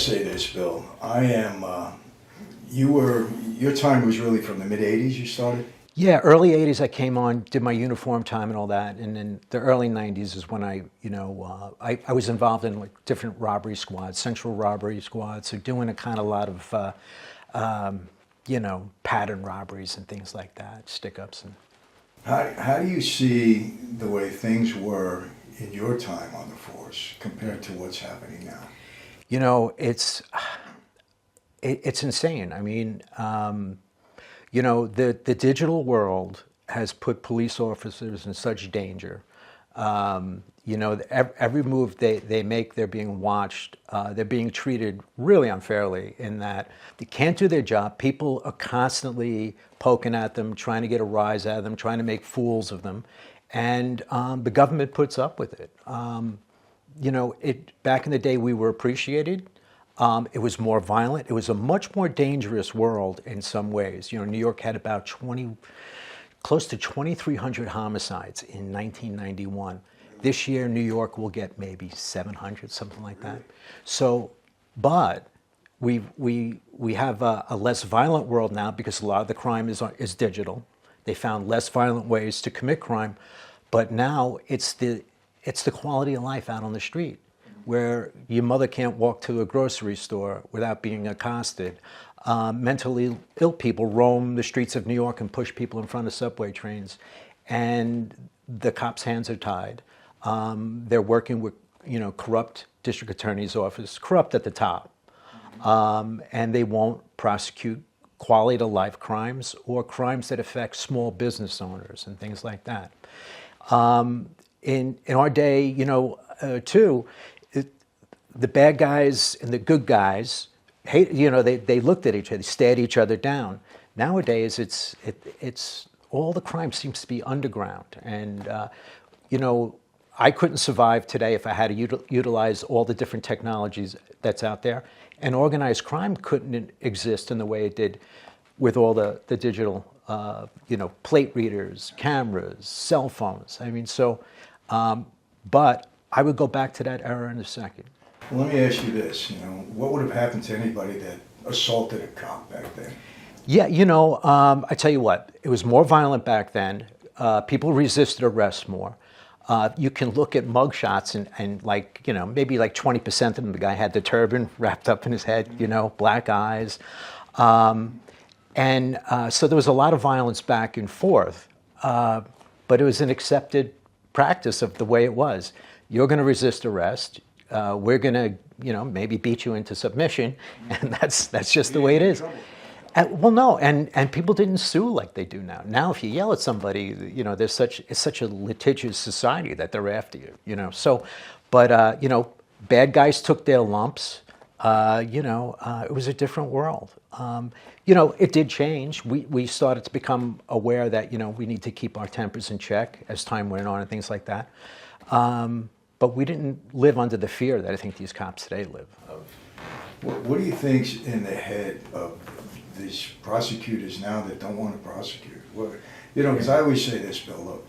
say this, Bill. Your time was really from the mid-'80s you started? Yeah, early 80s I came on, did my uniform time and all that, and then the early 90s is when I was involved in like different robbery squads, central robbery squads, so doing a kind of lot of, pattern robberies and things like that, stick-ups. And How do you see the way things were in your time on the force compared to what's happening now? It's insane. I mean, the digital world has put police officers in such danger. Every move they make, they're being watched. They're being treated really unfairly in that they can't do their job. People are constantly poking at them, trying to get a rise out of them, trying to make fools of them. And the government puts up with it. Back in the day, we were appreciated. It was more violent. It was a much more dangerous world in some ways. New York had about close to 2,300 homicides in 1991. This year, New York will get maybe 700, something like that. So, but we have a less violent world now because a lot of the crime is digital. They found less violent ways to commit crime, but now it's the quality of life out on the street, where your mother can't walk to a grocery store without being accosted. Mentally ill people roam the streets of New York and push people in front of subway trains, and the cops' hands are tied. They're working with, corrupt district attorney's office, corrupt at the top, and they won't prosecute quality of life crimes or crimes that affect small business owners and things like that. In our day, too, the bad guys and the good guys hate. They looked at each other, they stared each other down. Nowadays, it's all the crime seems to be underground, and I couldn't survive today if I had to utilize all the different technologies that's out there, and organized crime couldn't exist in the way it did with all the digital, plate readers, cameras, cell phones. I mean, but I would go back to that era in a second. Well, let me ask you this, what would have happened to anybody that assaulted a cop back then? Yeah, I tell you what, it was more violent back then. People resisted arrest more. You can look at mugshots and maybe like 20% of them, the guy had the turban wrapped up in his head, black eyes. So there was a lot of violence back and forth, but it was an accepted practice of the way it was. You're going to resist arrest. We're going to, maybe beat you into submission, and that's just the way it is. Well, no, and people didn't sue like they do now. Now, if you yell at somebody, it's such a litigious society that they're after you. So, but bad guys took their lumps. It was a different world. It did change. We started to become aware that we need to keep our tempers in check as time went on and things like that. But we didn't live under the fear that I think these cops today live. What do you think's in the head of these prosecutors now that don't want to prosecute? Because I always say this, Bill, look,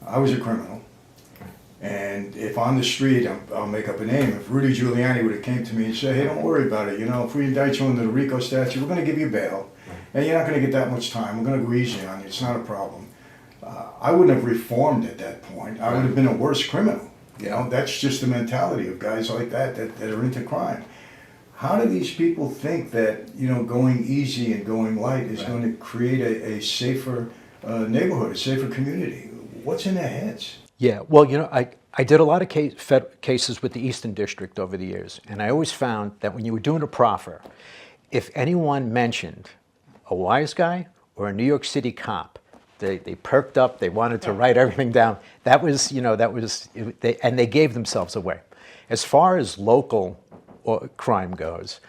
I was a criminal, and if on the street, I'll make up a name, if Rudy Giuliani would have came to me and said, hey, don't worry about it, if we indict you under the RICO statute, we're going to give you bail, and you're not going to get that much time, we're going to go easy on you, it's not a problem. I wouldn't have reformed at that point. I would have been a worse criminal. That's just the mentality of guys like that are into crime. How do these people think that going easy and going light is going to create a safer neighborhood, a safer community? What's in their heads? Yeah, well, I did a lot of cases with the Eastern District over the years, and I always found that when you were doing a proffer, if anyone mentioned a wise guy or a New York City cop, they perked up. They wanted to write everything down. And they gave themselves away. As far as local crime goes,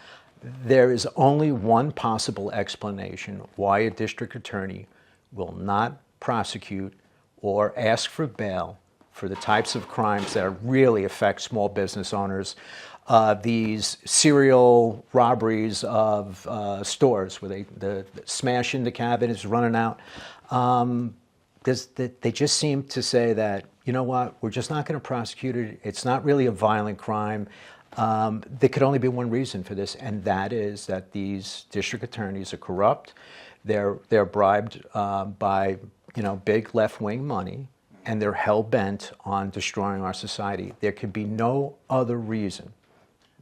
there is only one possible explanation why a district attorney will not prosecute or ask for bail for the types of crimes that really affect small business owners. These serial robberies of stores where they smash in the cabinets, running out. They just seem to say that, we're just not going to prosecute it. It's not really a violent crime. there could only be one reason for this, and that is that these district attorneys are corrupt. They're bribed by big left-wing money, and they're hell-bent on destroying our society. There could be no other reason.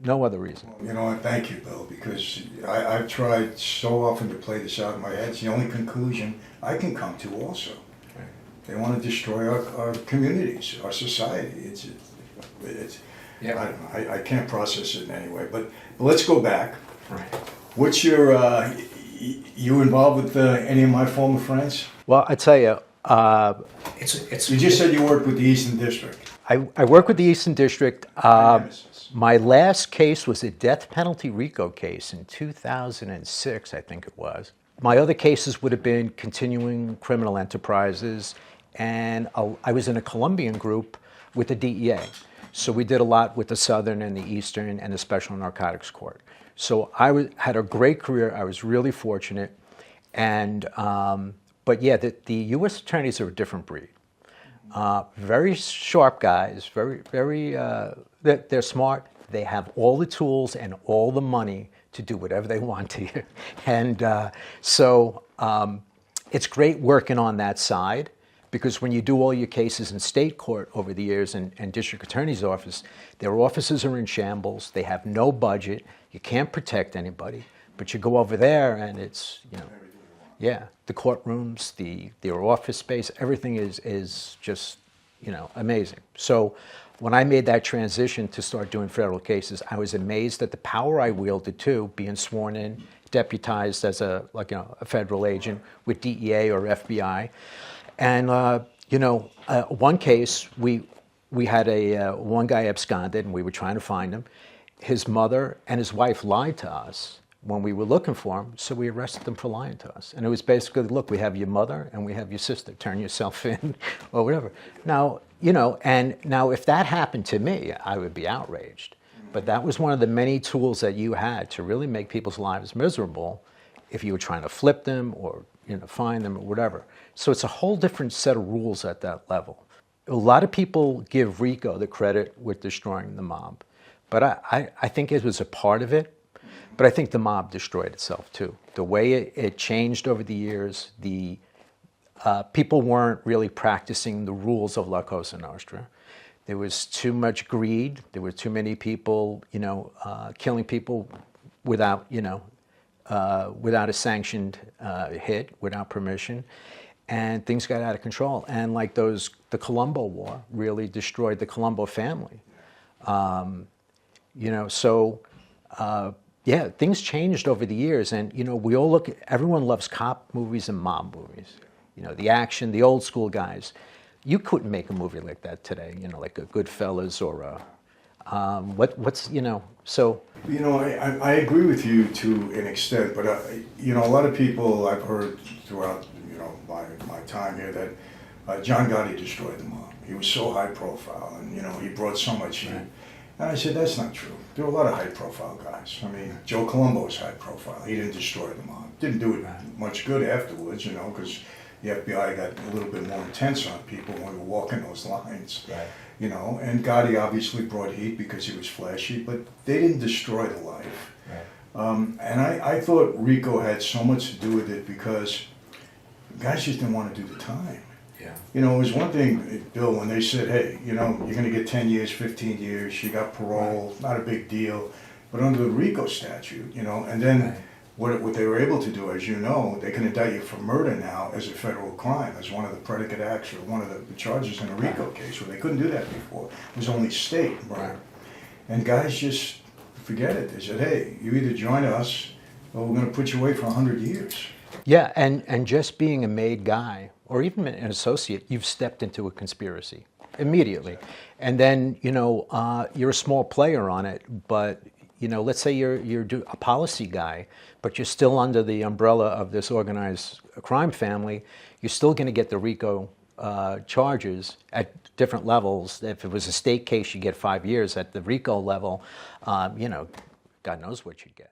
No other reason. You know what? Thank you, Bill, because I've tried so often to play this out in my head. It's the only conclusion I can come to also. Right. They want to destroy our communities, our society. Yeah. I don't know. I can't process it in any way. But let's go back. Right. What's your, you involved with any of my former friends? Well, I tell you, You just said you worked with the Eastern District. I work with the Eastern District. My last case was a death penalty RICO case in 2006, I think it was. My other cases would have been continuing criminal enterprises, and I was in a Colombian group with the DEA. So we did a lot with the Southern and the Eastern and the Special Narcotics Court. So I had a great career. I was really fortunate. And, but yeah, the U.S. attorneys are a different breed. Very sharp guys, they're smart. They have all the tools and all the money to do whatever they want to you. And so it's great working on that side, because when you do all your cases in state court over the years and district attorney's office, their offices are in shambles. They have no budget. You can't protect anybody. But you go over there and it's, yeah, the courtrooms, their office space, everything is just, amazing. So when I made that transition to start doing federal cases, I was amazed at the power I wielded too, being sworn in, deputized as a federal agent with DEA or FBI. And, one case, we had one guy absconded and we were trying to find him. His mother and his wife lied to us when we were looking for him, so we arrested them for lying to us. And it was basically, look, we have your mother and we have your sister, turn yourself in, or whatever. Now, and now if that happened to me, I would be outraged. But that was one of the many tools that you had to really make people's lives miserable if you were trying to flip them or, find them or whatever. So it's a whole different set of rules at that level. A lot of people give RICO the credit with destroying the mob, but I think it was a part of it. But I think the mob destroyed itself too. The way it changed over the years, the people weren't really practicing the rules of La Cosa Nostra. There was too much greed. There were too many people, killing people without, without a sanctioned hit, without permission, and things got out of control. And like the Colombo War really destroyed the Colombo family. Yeah, things changed over the years, and we all everyone loves cop movies and mob movies. The action, the old school guys. You couldn't make a movie like that today, like a Goodfellas or a, so. I agree with you to an extent, but a lot of people I've heard throughout, my time here that John Gotti destroyed the mob. He was so high profile, and he brought so much heat. Right. And I said, that's not true. There were a lot of high-profile guys. I mean, Joe Colombo was high-profile. He didn't destroy the mob. Didn't do it much good afterwards, because the FBI got a little bit more intense on people when we were walking those lines. Right. And Gotti obviously brought heat because he was flashy, but they didn't destroy the life. Right. And I thought RICO had so much to do with it because guys just didn't want to do the time. Yeah. It was one thing, Bill, when they said, hey, you're going to get 10 years, 15 years, you got parole, right. Not a big deal. But under the RICO statute, and then right. What they were able to do, as you know, they can indict you for murder now as a federal crime, as one of the predicate acts or one of the charges in a RICO case, where they couldn't do that before. It was only state murder. Right. And guys just forget it. They said, hey, you either join us or we're going to put you away for 100 years. Yeah, and just being a made guy, or even an associate, you've stepped into a conspiracy immediately. And then, you're a small player on it, but, let's say you're a policy guy, but you're still under the umbrella of this organized crime family, you're still going to get the RICO charges at different levels. If it was a state case, you get 5 years. At the RICO level, God knows what you'd get.